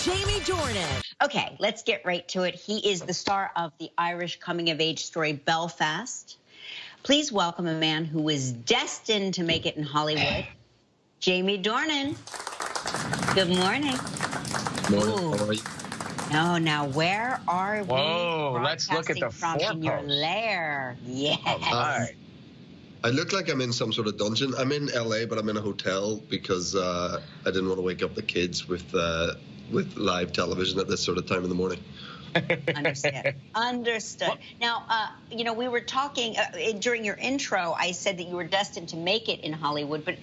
Jamie Dornan. Okay, let's get right to it. He is the star of the Irish coming-of-age story Belfast. Please welcome a man who was destined to make it in Hollywood, Jamie Dornan. Good morning. Morning. How are you? No, now where are we? Whoa, let's look at the from in your forepost. lair. Yes. All right. I look like I'm in some sort of dungeon. I'm in LA, but I'm in a hotel because I didn't want to wake up the kids with live television at this sort of time in the morning. Understood. Understood. Now, you know, we were talking during your intro. I said that you were destined to make it in Hollywood, but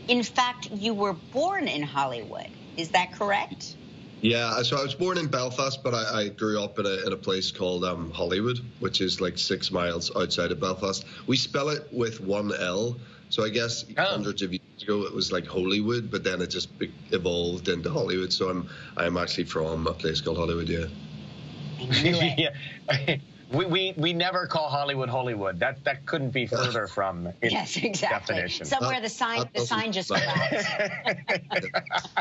in fact, you were born in Hollywood. Is that correct? Yeah, so I was born in Belfast, but I grew up in a place called Hollywood, which is like 6 miles outside of Belfast. We spell it with one L, so I guess hundreds of years ago it was like Holywood, but then it just evolved into Hollywood. So I'm actually from a place called Hollywood, yeah. I knew it. Yeah. We never call Hollywood Hollywood. That couldn't be further from its Yes, exactly. definition. Somewhere the sign just collapsed.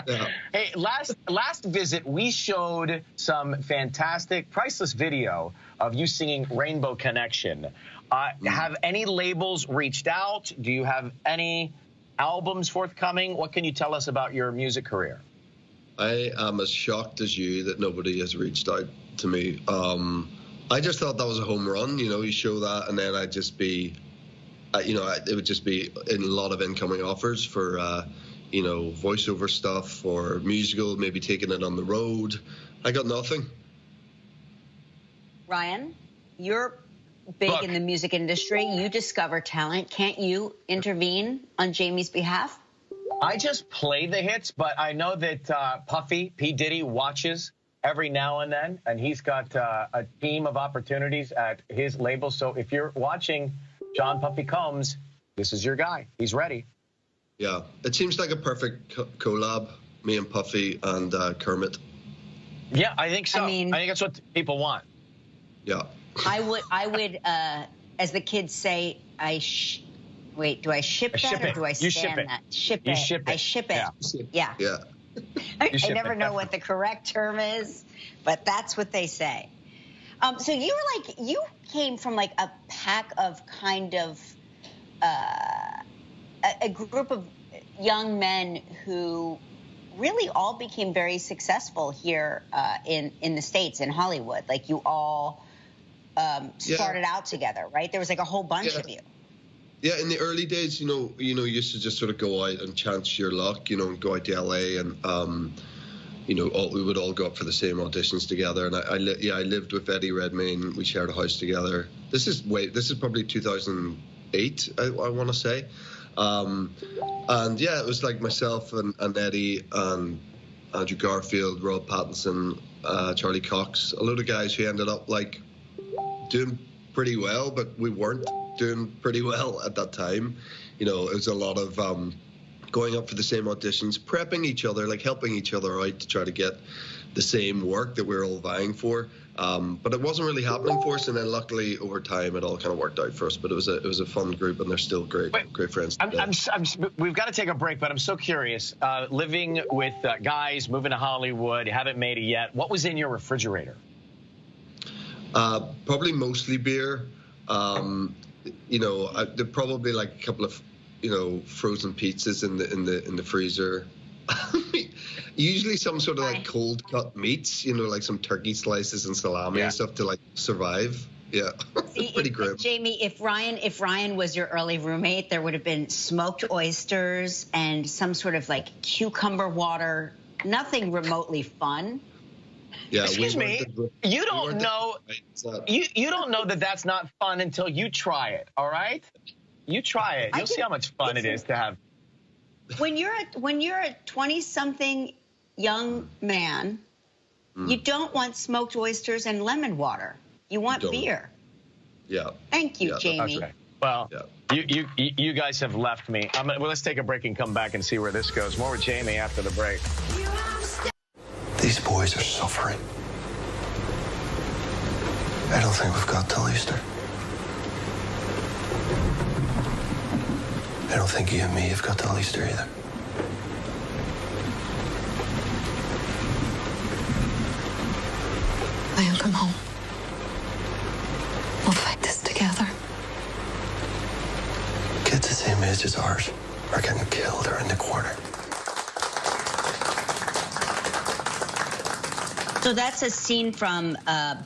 Yeah. Hey, last visit we showed some fantastic, priceless video of you singing "Rainbow Connection." Have any labels reached out? Do you have any albums forthcoming? What can you tell us about your music career? I am as shocked as you that nobody has reached out to me. I just thought that was a home run. You know, you show that, and then I'd just be, you know, it would just be in a lot of incoming offers for, you know, voiceover stuff or musical, maybe taking it on the road. I got nothing. Ryan, you're big in the music industry. You discover talent. Can't you intervene on Jamie's behalf? I just play the hits, but I know that Puffy, P. Diddy, watches every now and then, and he's got a team of opportunities at his label. So if you're watching John Puffy Combs, this is your guy. He's ready. Yeah, it seems like a perfect collab, me and Puffy and Kermit. Yeah, I think so. I mean, I think that's what people want. Yeah. I would, as the kids say, wait, do I ship that or do I stand that? Ship it. You ship it. I ship it. Yeah. Yeah. Yeah. I never know what the correct term is, but that's what they say. So you were like, you came from like a pack of kind of a group of young men who really all became very successful here in the States, in Hollywood. Like you all started out together, right? There was like a whole bunch of you. Yeah, in the early days, you know, you used to just sort of go out and chance your luck, you know, and go out to LA, and you know, we would all go up for the same auditions together. And I lived with Eddie Redmayne. We shared a house together. This is probably 2008, I want to say. And yeah, it was like myself and Eddie and Andrew Garfield, Rob Pattinson, Charlie Cox, a load of guys who ended up like doing pretty well, but we weren't doing pretty well at that time. You know, it was a lot of going up for the same auditions, prepping each other, like helping each other out to try to get the same work that we were all vying for. But it wasn't really happening for us, and then luckily over time it all kind of worked out for us. But it was a fun group, and they're still great friends. We've got to take a break, but I'm so curious. Living with guys, moving to Hollywood, you haven't made it yet. What was in your refrigerator? Probably mostly beer. You know, there probably like a couple of, you know, frozen pizzas in the freezer. Usually some sort of like cold cut meats, you know, like some turkey slices and salami and stuff to like survive. Yeah, See, pretty grim. Jamie, if Ryan was your early roommate, there would have been smoked oysters and some sort of like cucumber water. Nothing remotely fun. Yeah, excuse me. You don't know. You don't know that that's not fun until you try it. All right, you try it. You'll see how much fun it is to have. When you're a 20-something young man, you don't want smoked oysters and lemon water. You want beer. Yeah. Thank you, Jamie. Okay. Well, you guys have left me. Well, let's take a break and come back and see where this goes. More with Jamie after the break. These boys are suffering. I don't think we've got till Easter. I don't think you and me have got till Easter either. come home. We'll fight this together. Kids the same age as ours are getting killed or in the corner. So that's a scene from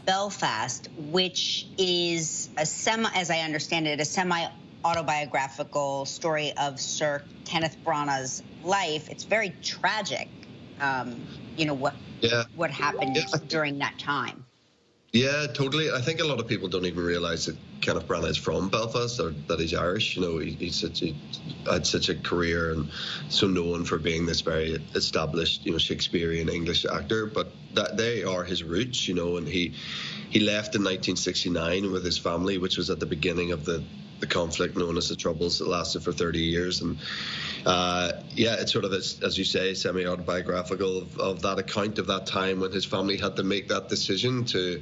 Belfast, which is as I understand it, a semi-autobiographical story of Sir Kenneth Branagh's life. It's very tragic, what happened during that time. Yeah, totally. I think a lot of people don't even realize that Kenneth Branagh is from Belfast or that he's Irish. He's had such a career and so known for being this very established, Shakespearean English actor. But that they are his roots, and he left in 1969 with his family, which was at the beginning of the conflict known as the Troubles that lasted for 30 years. And it's sort of, as you say, semi-autobiographical of that account of that time when his family had to make that decision to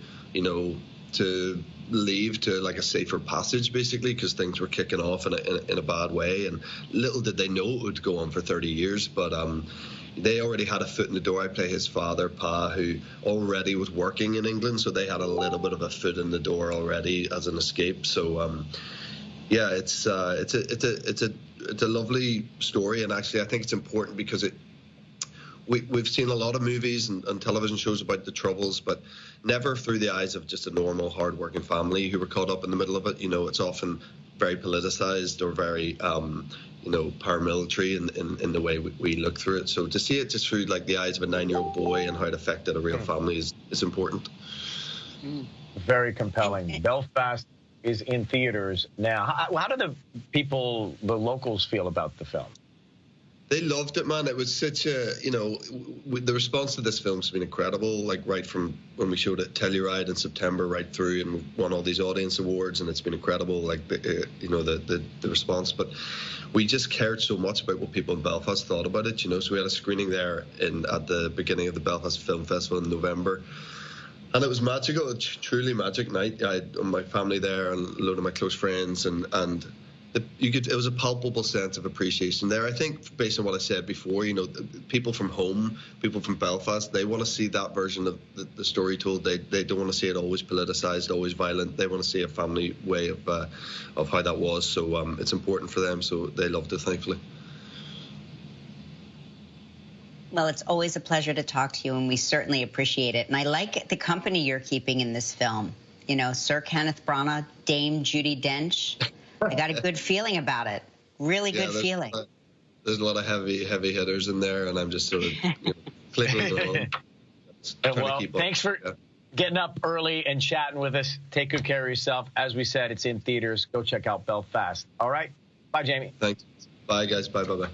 leave to like a safer passage, basically, because things were kicking off in a bad way. And little did they know it would go on for 30 years. But they already had a foot in the door. I play his father, Pa, who already was working in England, so they had a little bit of a foot in the door already as an escape. So it's a lovely story, and actually I think it's important because we've seen a lot of movies and television shows about the Troubles, but never through the eyes of just a normal, hard-working family who were caught up in the middle of it. It's often very politicized or very, paramilitary in the way we look through it. So to see it just through like the eyes of a 9-year-old boy and how it affected a real family is important. Very compelling. Belfast is in theaters now. How do the locals feel about the film? They loved it, man. It was such a, the response to this film's been incredible, like right from when we showed it at Telluride in September right through, and we won all these audience awards, and it's been incredible, like, the response. But we just cared so much about what people in Belfast thought about it, so we had a screening there at the beginning of the Belfast Film Festival in November. And it was magical, a truly magic night. I had my family there and a load of my close friends, and it was a palpable sense of appreciation there. I think, based on what I said before, people from home, people from Belfast, they want to see that version of the story told. They don't want to see it always politicized, always violent. They want to see a family way of how that was. So it's important for them. So they loved it, thankfully. Well, it's always a pleasure to talk to you, and we certainly appreciate it. And I like the company you're keeping in this film. Sir Kenneth Branagh, Dame Judi Dench. I got a good feeling about it. Really good feeling. There's a lot of heavy hitters in there, and I'm just sort of clicking along. Well, thanks for getting up early and chatting with us. Take good care of yourself. As we said, it's in theaters. Go check out Belfast. All right. Bye, Jamie. Thanks. Bye, guys. Bye.